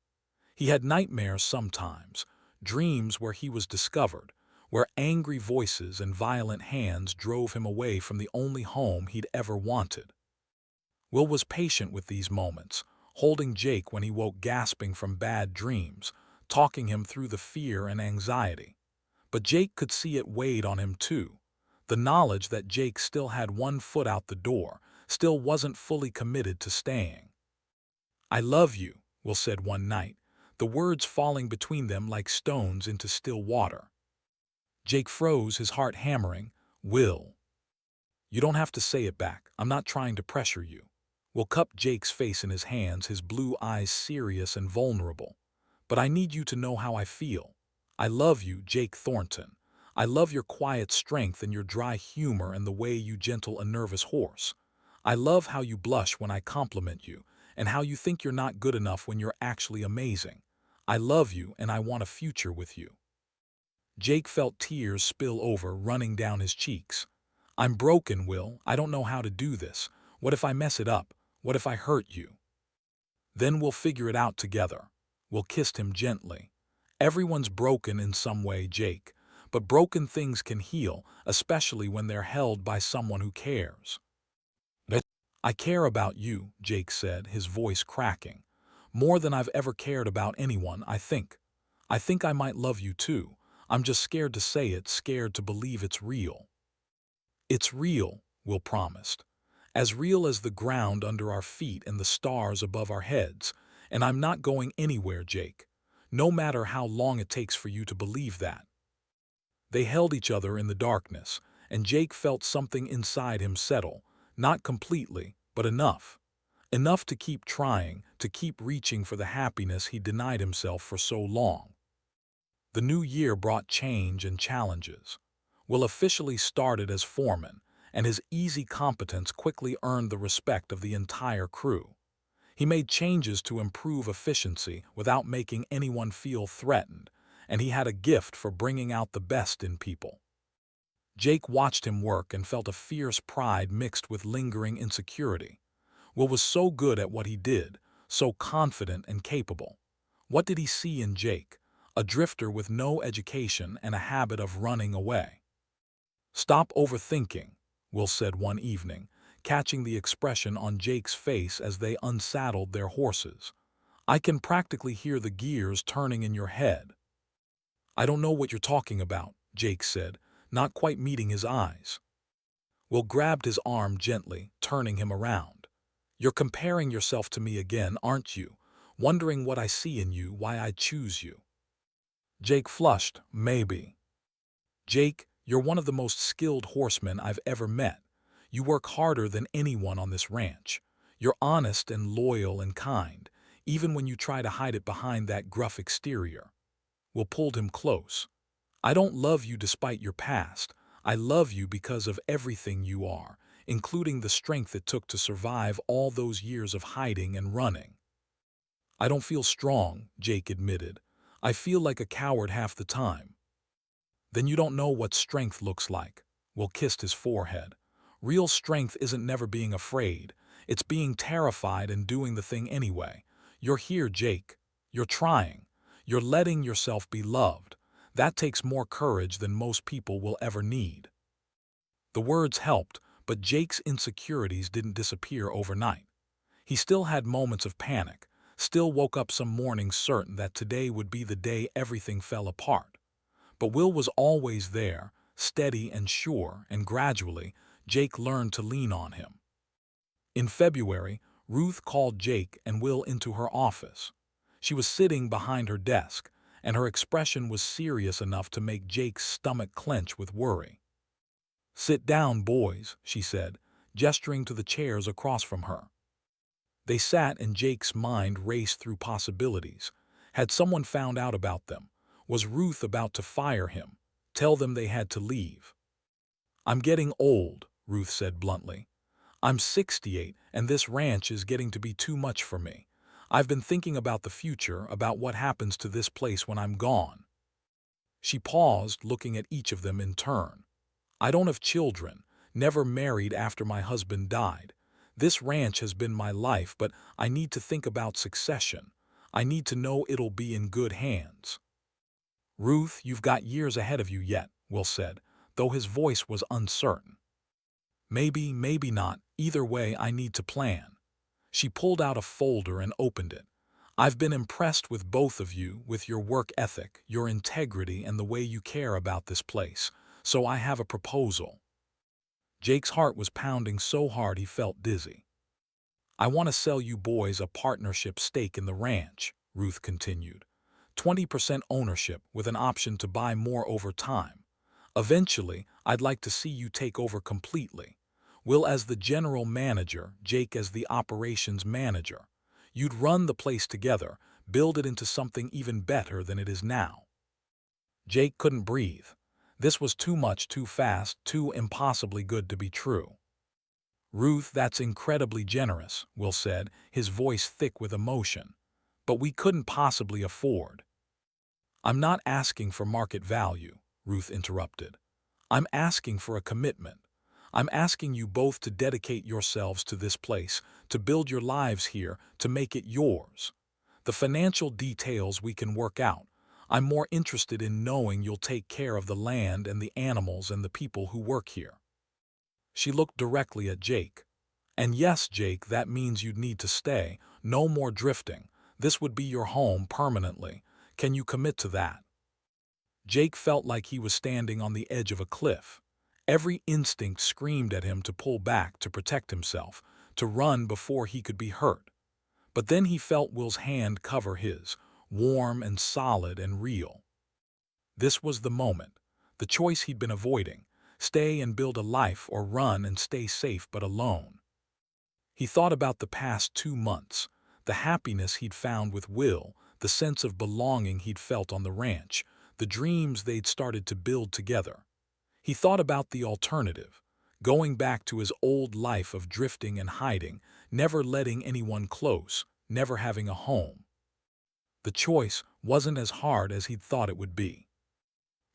He had nightmares sometimes, dreams where he was discovered, where angry voices and violent hands drove him away from the only home he'd ever wanted. Will was patient with these moments, holding Jake when he woke gasping from bad dreams, talking him through the fear and anxiety. But Jake could see it weighed on him too. The knowledge that Jake still had one foot out the door, still wasn't fully committed to staying. "I love you," Will said one night, the words falling between them like stones into still water. Jake froze, his heart hammering. "Will." "You don't have to say it back. I'm not trying to pressure you." Will cupped Jake's face in his hands, his blue eyes serious and vulnerable. "But I need you to know how I feel. I love you, Jake Thornton. I love your quiet strength and your dry humor and the way you gentle a nervous horse. I love how you blush when I compliment you, and how you think you're not good enough when you're actually amazing. I love you and I want a future with you." Jake felt tears spill over, running down his cheeks. "I'm broken, Will. I don't know how to do this. What if I mess it up? What if I hurt you?" "Then we'll figure it out together." Will kissed him gently. "Everyone's broken in some way, Jake. But broken things can heal, especially when they're held by someone who cares." "I care about you," Jake said, his voice cracking. "More than I've ever cared about anyone, I think. I think I might love you too. I'm just scared to say it, scared to believe it's real." "It's real," Will promised. "As real as the ground under our feet and the stars above our heads. And I'm not going anywhere, Jake. No matter how long it takes for you to believe that." They held each other in the darkness, and Jake felt something inside him settle, not completely, but enough. Enough to keep trying, to keep reaching for the happiness he denied himself for so long. The new year brought change and challenges. Will officially started as foreman, and his easy competence quickly earned the respect of the entire crew. He made changes to improve efficiency without making anyone feel threatened, and he had a gift for bringing out the best in people. Jake watched him work and felt a fierce pride mixed with lingering insecurity. Will was so good at what he did, so confident and capable. What did he see in Jake? A drifter with no education and a habit of running away. "Stop overthinking," Will said one evening, catching the expression on Jake's face as they unsaddled their horses. "I can practically hear the gears turning in your head." "I don't know what you're talking about," Jake said, not quite meeting his eyes. Will grabbed his arm gently, turning him around. "You're comparing yourself to me again, aren't you? Wondering what I see in you, why I choose you." Jake flushed. "Maybe." "Jake, you're one of the most skilled horsemen I've ever met. You work harder than anyone on this ranch. You're honest and loyal and kind, even when you try to hide it behind that gruff exterior." Will pulled him close. "I don't love you despite your past. I love you because of everything you are, including the strength it took to survive all those years of hiding and running." "I don't feel strong," Jake admitted. "I feel like a coward half the time." "Then you don't know what strength looks like." Will kissed his forehead. "Real strength isn't never being afraid. It's being terrified and doing the thing anyway. You're here, Jake. You're trying. You're letting yourself be loved. That takes more courage than most people will ever need." The words helped, but Jake's insecurities didn't disappear overnight. He still had moments of panic, still woke up some mornings certain that today would be the day everything fell apart. But Will was always there, steady and sure, and gradually, Jake learned to lean on him. In February, Ruth called Jake and Will into her office. She was sitting behind her desk, and her expression was serious enough to make Jake's stomach clench with worry. "Sit down, boys," she said, gesturing to the chairs across from her. They sat and Jake's mind raced through possibilities. Had someone found out about them? Was Ruth about to fire him? Tell them they had to leave? "I'm getting old," Ruth said bluntly. "I'm 68, and this ranch is getting to be too much for me. I've been thinking about the future, about what happens to this place when I'm gone." She paused, looking at each of them in turn. "I don't have children, never married after my husband died. This ranch has been my life, but I need to think about succession. I need to know it'll be in good hands." "Ruth, you've got years ahead of you yet," Will said, though his voice was uncertain. "Maybe, maybe not. Either way, I need to plan." She pulled out a folder and opened it. "I've been impressed with both of you, with your work ethic, your integrity, and the way you care about this place. So I have a proposal." Jake's heart was pounding so hard he felt dizzy. "I want to sell you boys a partnership stake in the ranch," Ruth continued. 20% ownership with an option to buy more over time. Eventually, I'd like to see you take over completely. Will as the general manager, Jake as the operations manager. You'd run the place together, build it into something even better than it is now." Jake couldn't breathe. This was too much, too fast, too impossibly good to be true. "Ruth, that's incredibly generous," Will said, his voice thick with emotion. "But we couldn't possibly afford." "I'm not asking for market value," Ruth interrupted. "I'm asking for a commitment. I'm asking you both to dedicate yourselves to this place, to build your lives here, to make it yours. The financial details we can work out. I'm more interested in knowing you'll take care of the land and the animals and the people who work here." She looked directly at Jake. "And yes, Jake, that means you'd need to stay. No more drifting. This would be your home permanently. Can you commit to that?" Jake felt like he was standing on the edge of a cliff. Every instinct screamed at him to pull back, to protect himself, to run before he could be hurt. But then he felt Will's hand cover his, warm and solid and real. This was the moment, the choice he'd been avoiding: stay and build a life, or run and stay safe but alone. He thought about the past 2 months, the happiness he'd found with Will, the sense of belonging he'd felt on the ranch, the dreams they'd started to build together. He thought about the alternative, going back to his old life of drifting and hiding, never letting anyone close, never having a home. The choice wasn't as hard as he'd thought it would be.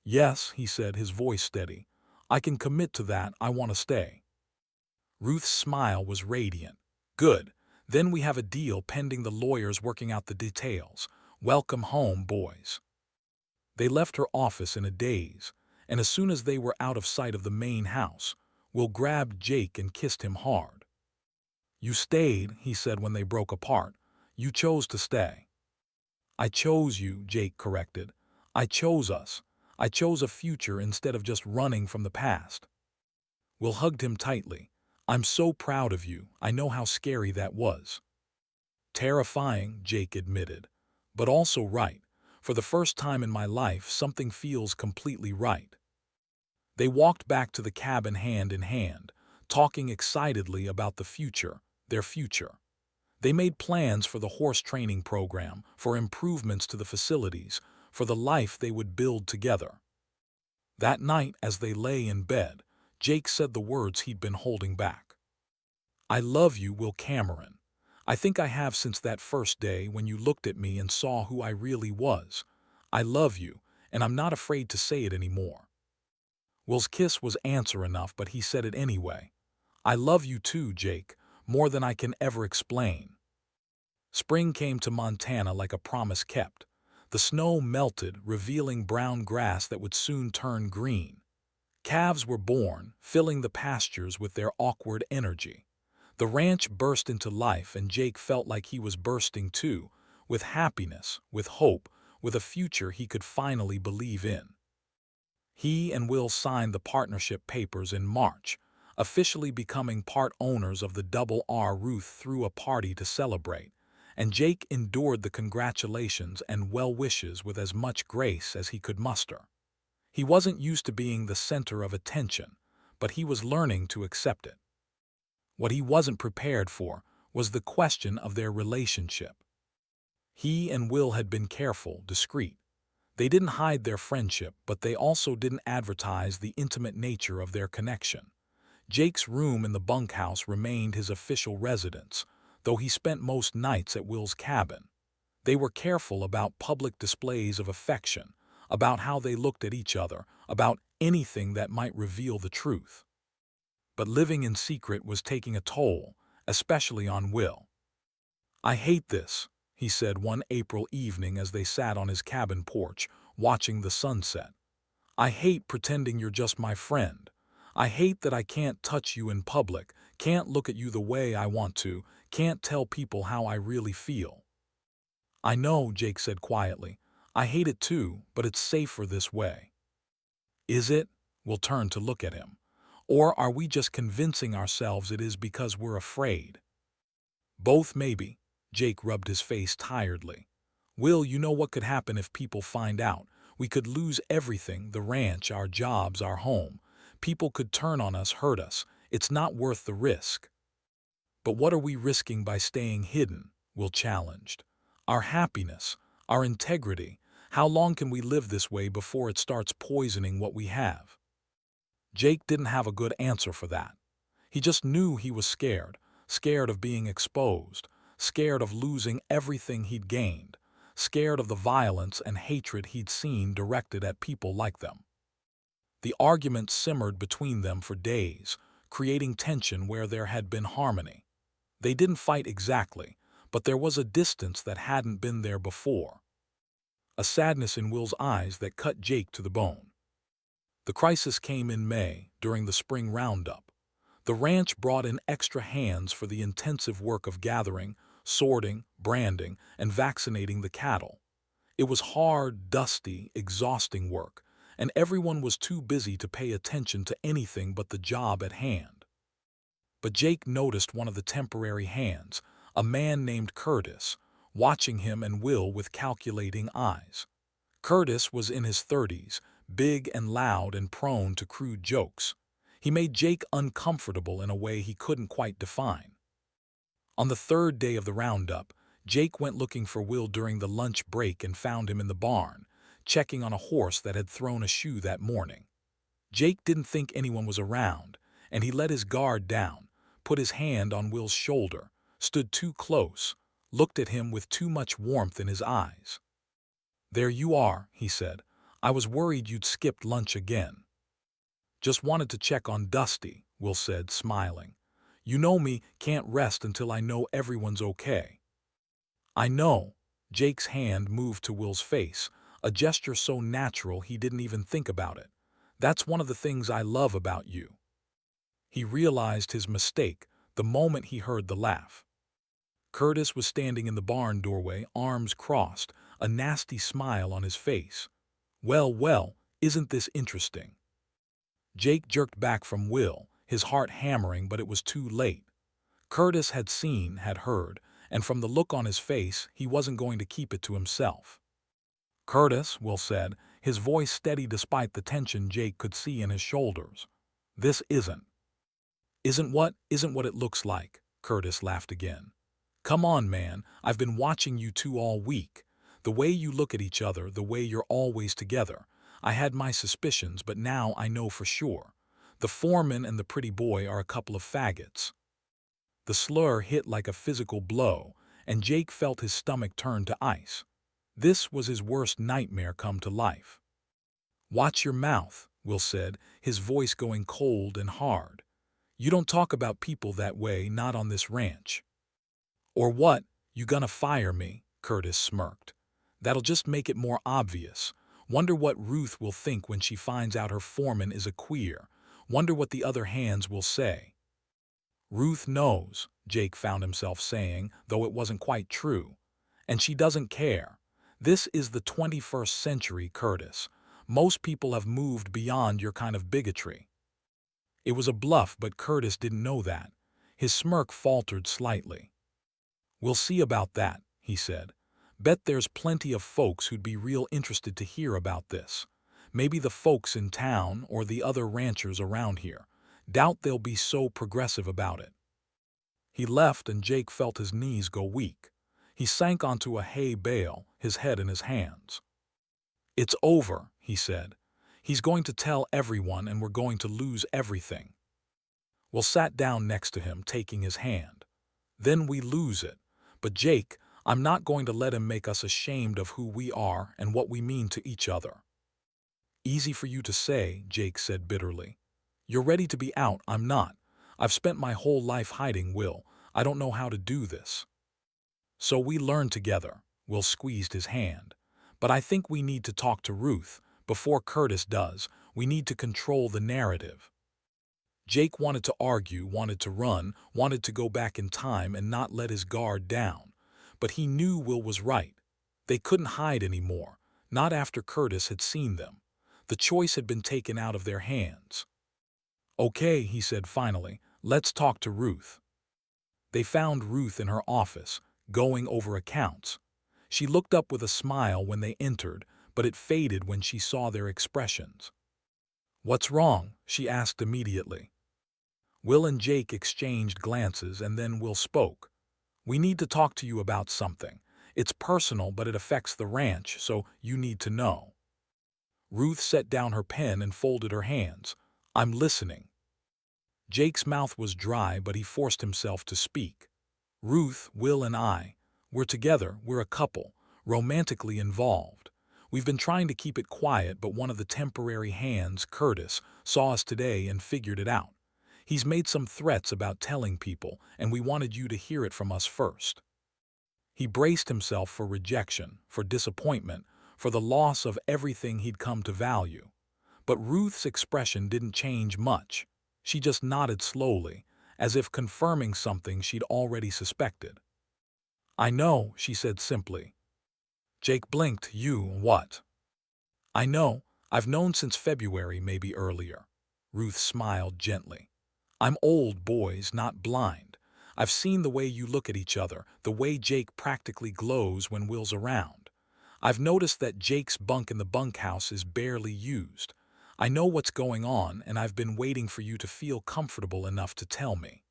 "Yes," he said, his voice steady. "I can commit to that. I want to stay." Ruth's smile was radiant. "Good. Then we have a deal pending the lawyers working out the details. Welcome home, boys." They left her office in a daze, and as soon as they were out of sight of the main house, Will grabbed Jake and kissed him hard. "You stayed," he said when they broke apart. "You chose to stay." "I chose you," Jake corrected. "I chose us. I chose a future instead of just running from the past." Will hugged him tightly. "I'm so proud of you. I know how scary that was." "Terrifying," Jake admitted, "but also right. For the first time in my life, something feels completely right." They walked back to the cabin hand in hand, talking excitedly about the future, their future. They made plans for the horse training program, for improvements to the facilities, for the life they would build together. That night, as they lay in bed, Jake said the words he'd been holding back. "I love you, Will Cameron. I think I have since that first day when you looked at me and saw who I really was. I love you, and I'm not afraid to say it anymore." Will's kiss was answer enough, but he said it anyway. "I love you too, Jake, more than I can ever explain." Spring came to Montana like a promise kept. The snow melted, revealing brown grass that would soon turn green. Calves were born, filling the pastures with their awkward energy. The ranch burst into life, and Jake felt like he was bursting too, with happiness, with hope, with a future he could finally believe in. He and Will signed the partnership papers in March, officially becoming part owners of the Double R. Ruth threw a party to celebrate, and Jake endured the congratulations and well wishes with as much grace as he could muster. He wasn't used to being the center of attention, but he was learning to accept it. What he wasn't prepared for was the question of their relationship. He and Will had been careful, discreet. They didn't hide their friendship, but they also didn't advertise the intimate nature of their connection. Jake's room in the bunkhouse remained his official residence, though he spent most nights at Will's cabin. They were careful about public displays of affection, about how they looked at each other, about anything that might reveal the truth. But living in secret was taking a toll, especially on Will. "I hate this," he said one April evening as they sat on his cabin porch, watching the sunset. "I hate pretending you're just my friend. I hate that I can't touch you in public, can't look at you the way I want to, can't tell people how I really feel." "I know," Jake said quietly. "I hate it too, but it's safer this way." "Is it?" We'll turn to look at him. "Or are we just convincing ourselves it is because we're afraid?" "Both, maybe." Jake rubbed his face tiredly. "Will, you know what could happen if people find out? We could lose everything, the ranch, our jobs, our home. People could turn on us, hurt us. It's not worth the risk." "But what are we risking by staying hidden?" Will challenged. "Our happiness, our integrity. How long can we live this way before it starts poisoning what we have?" Jake didn't have a good answer for that. He just knew he was scared, scared of being exposed, scared of losing everything he'd gained, scared of the violence and hatred he'd seen directed at people like them. The argument simmered between them for days, creating tension where there had been harmony. They didn't fight exactly, but there was a distance that hadn't been there before. A sadness in Will's eyes that cut Jake to the bone. The crisis came in May, during the spring roundup. The ranch brought in extra hands for the intensive work of gathering, sorting, branding, and vaccinating the cattle. It was hard, dusty, exhausting work, and everyone was too busy to pay attention to anything but the job at hand. But Jake noticed one of the temporary hands, a man named Curtis, watching him and Will with calculating eyes. Curtis was in his 30s, big and loud and prone to crude jokes. He made Jake uncomfortable in a way he couldn't quite define. On the third day of the roundup, Jake went looking for Will during the lunch break and found him in the barn, checking on a horse that had thrown a shoe that morning. Jake didn't think anyone was around, and he let his guard down, put his hand on Will's shoulder, stood too close, looked at him with too much warmth in his eyes. "There you are," he said. "I was worried you'd skipped lunch again." "Just wanted to check on Dusty," Will said, smiling. "You know me, can't rest until I know everyone's okay." "I know." Jake's hand moved to Will's face, a gesture so natural he didn't even think about it. "That's one of the things I love about you." He realized his mistake the moment he heard the laugh. Curtis was standing in the barn doorway, arms crossed, a nasty smile on his face. "Well, well, isn't this interesting?" Jake jerked back from Will, his heart hammering, but it was too late. Curtis had seen, had heard, and from the look on his face, he wasn't going to keep it to himself. "Curtis," Will said, his voice steady despite the tension Jake could see in his shoulders. "This isn't." "Isn't what? Isn't what it looks like," Curtis laughed again. "Come on, man, I've been watching you two all week. The way you look at each other, the way you're always together. I had my suspicions, but now I know for sure. The foreman and the pretty boy are a couple of faggots." The slur hit like a physical blow, and Jake felt his stomach turn to ice. This was his worst nightmare come to life. "Watch your mouth," Will said, his voice going cold and hard. "You don't talk about people that way, not on this ranch." "Or what? You gonna fire me?" Curtis smirked. "That'll just make it more obvious. Wonder what Ruth will think when she finds out her foreman is a queer. Wonder what the other hands will say." "Ruth knows," Jake found himself saying, though it wasn't quite true. "And she doesn't care. This is the 21st century, Curtis. Most people have moved beyond your kind of bigotry." It was a bluff, but Curtis didn't know that. His smirk faltered slightly. "We'll see about that," he said. "Bet there's plenty of folks who'd be real interested to hear about this. Maybe the folks in town or the other ranchers around here. Doubt they'll be so progressive about it." He left, and Jake felt his knees go weak. He sank onto a hay bale, his head in his hands. "It's over," he said. "He's going to tell everyone, and we're going to lose everything." Will sat down next to him, taking his hand. "Then we lose it. But Jake, I'm not going to let him make us ashamed of who we are and what we mean to each other." "Easy for you to say," Jake said bitterly. "You're ready to be out, I'm not. I've spent my whole life hiding, Will. I don't know how to do this." "So we learn together." Will squeezed his hand. "But I think we need to talk to Ruth. Before Curtis does, we need to control the narrative." Jake wanted to argue, wanted to run, wanted to go back in time and not let his guard down. But he knew Will was right. They couldn't hide anymore, not after Curtis had seen them. The choice had been taken out of their hands. "Okay," he said finally, "let's talk to Ruth." They found Ruth in her office, going over accounts. She looked up with a smile when they entered, but it faded when she saw their expressions. "What's wrong?" she asked immediately. Will and Jake exchanged glances, and then Will spoke. "We need to talk to you about something. It's personal, but it affects the ranch, so you need to know." Ruth set down her pen and folded her hands. "I'm listening." Jake's mouth was dry, but he forced himself to speak. "Ruth, Will and we're together, we're a couple, romantically involved. We've been trying to keep it quiet, but one of the temporary hands, Curtis, saw us today and figured it out. He's made some threats about telling people, and we wanted you to hear it from us first." He braced himself for rejection, for disappointment, for the loss of everything he'd come to value. But Ruth's expression didn't change much. She just nodded slowly, as if confirming something she'd already suspected. "I know," she said simply. Jake blinked. "You what?" "I know. I've known since February, maybe earlier." Ruth smiled gently. "I'm old, boys, not blind. I've seen the way you look at each other, the way Jake practically glows when Will's around. I've noticed that Jake's bunk in the bunkhouse is barely used. I know what's going on, and I've been waiting for you to feel comfortable enough to tell me."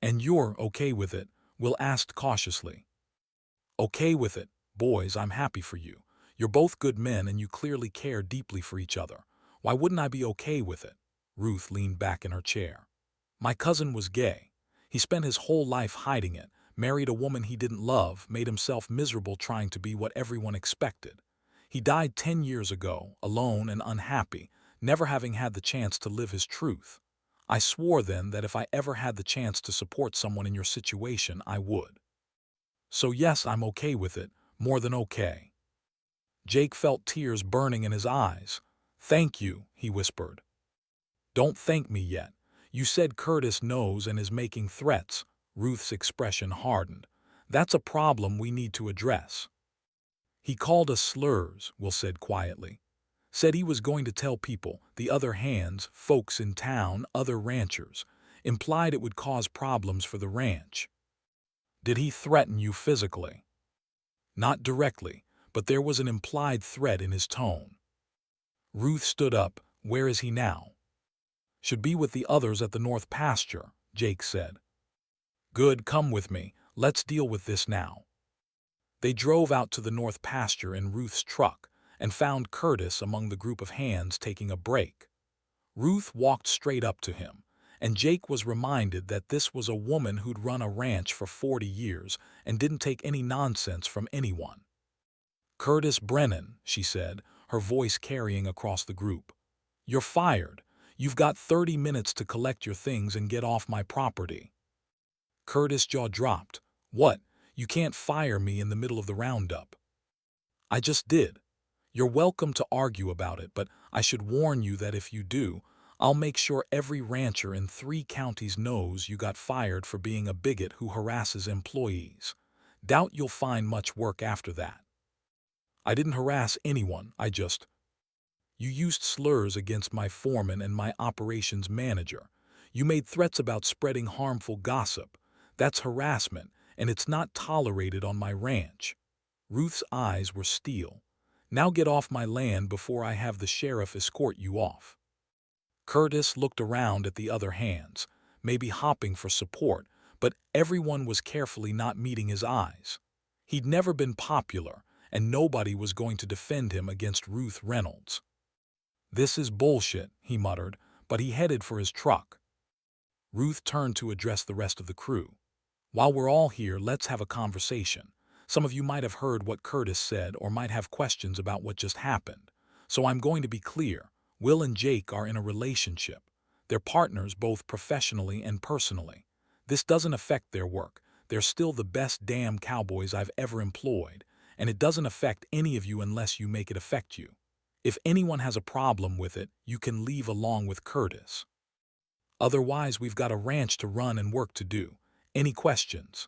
"And you're okay with it?" Will asked cautiously. "Okay with it. Boys, I'm happy for you. You're both good men and you clearly care deeply for each other. Why wouldn't I be okay with it? Ruth leaned back in her chair. My cousin was gay. He spent his whole life hiding it, married a woman he didn't love, made himself miserable trying to be what everyone expected. He died 10 years ago, alone and unhappy, never having had the chance to live his truth. I swore then that if I ever had the chance to support someone in your situation, I would. So yes, I'm okay with it, more than okay. Jake felt tears burning in his eyes. Thank you, he whispered. Don't thank me yet. You said Curtis knows and is making threats. Ruth's expression hardened. That's a problem we need to address. He called us slurs, Will said quietly. Said he was going to tell people, the other hands, folks in town, other ranchers. Implied it would cause problems for the ranch. Did he threaten you physically? Not directly, but there was an implied threat in his tone. Ruth stood up. Where is he now? Should be with the others at the north pasture, Jake said. Good, come with me. Let's deal with this now. They drove out to the north pasture in Ruth's truck and found Curtis among the group of hands taking a break. Ruth walked straight up to him, and Jake was reminded that this was a woman who'd run a ranch for 40 years and didn't take any nonsense from anyone. Curtis Brennan, she said, her voice carrying across the group. You're fired. You've got 30 minutes to collect your things and get off my property. Curtis' jaw dropped. What? You can't fire me in the middle of the roundup. I just did. You're welcome to argue about it, but I should warn you that if you do, I'll make sure every rancher in 3 counties knows you got fired for being a bigot who harasses employees. Doubt you'll find much work after that. I didn't harass anyone, You used slurs against my foreman and my operations manager. You made threats about spreading harmful gossip. That's harassment, and it's not tolerated on my ranch. Ruth's eyes were steel. Now get off my land before I have the sheriff escort you off. Curtis looked around at the other hands, maybe hopping for support, but everyone was carefully not meeting his eyes. He'd never been popular, and nobody was going to defend him against Ruth Reynolds. This is bullshit, he muttered, but he headed for his truck. Ruth turned to address the rest of the crew. While we're all here, let's have a conversation. Some of you might have heard what Curtis said or might have questions about what just happened. So I'm going to be clear. Will and Jake are in a relationship. They're partners both professionally and personally. This doesn't affect their work. They're still the best damn cowboys I've ever employed, and it doesn't affect any of you unless you make it affect you. If anyone has a problem with it, you can leave along with Curtis. Otherwise, we've got a ranch to run and work to do. Any questions?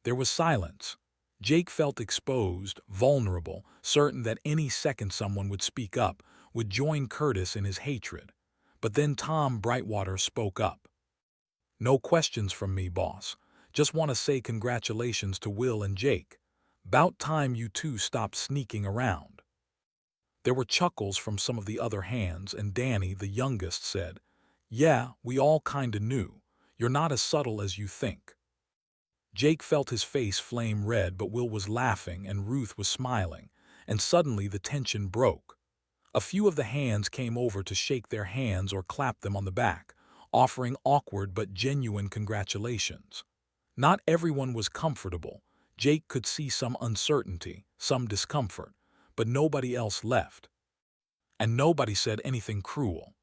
There was silence. Jake felt exposed, vulnerable, certain that any second someone would speak up, would join Curtis in his hatred. But then Tom Brightwater spoke up. No questions from me, boss. Just want to say congratulations to Will and Jake. 'Bout time you two stopped sneaking around. There were chuckles from some of the other hands, and Danny, the youngest, said, Yeah, we all kinda knew. You're not as subtle as you think. Jake felt his face flame red, but Will was laughing and Ruth was smiling, and suddenly the tension broke. A few of the hands came over to shake their hands or clap them on the back, offering awkward but genuine congratulations. Not everyone was comfortable. Jake could see some uncertainty, some discomfort, but nobody else left. And nobody said anything cruel.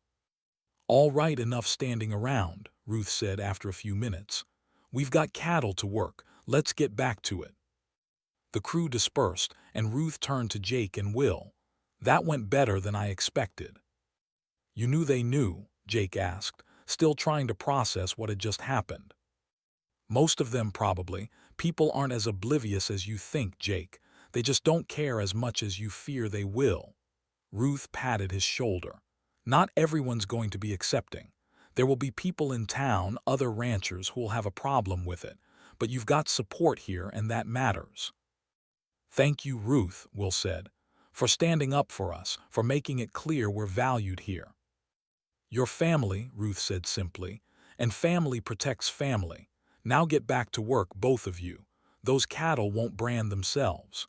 All right, enough standing around, Ruth said after a few minutes. We've got cattle to work. Let's get back to it. The crew dispersed, and Ruth turned to Jake and Will. That went better than I expected. You knew they knew, Jake asked, still trying to process what had just happened. Most of them probably. People aren't as oblivious as you think, Jake. They just don't care as much as you fear they will. Ruth patted his shoulder. Not everyone's going to be accepting. There will be people in town, other ranchers, who will have a problem with it, but you've got support here and that matters. Thank you, Ruth, Will said, for standing up for us, for making it clear we're valued here. Your family, Ruth said simply, and family protects family. Now get back to work, both of you. Those cattle won't brand themselves.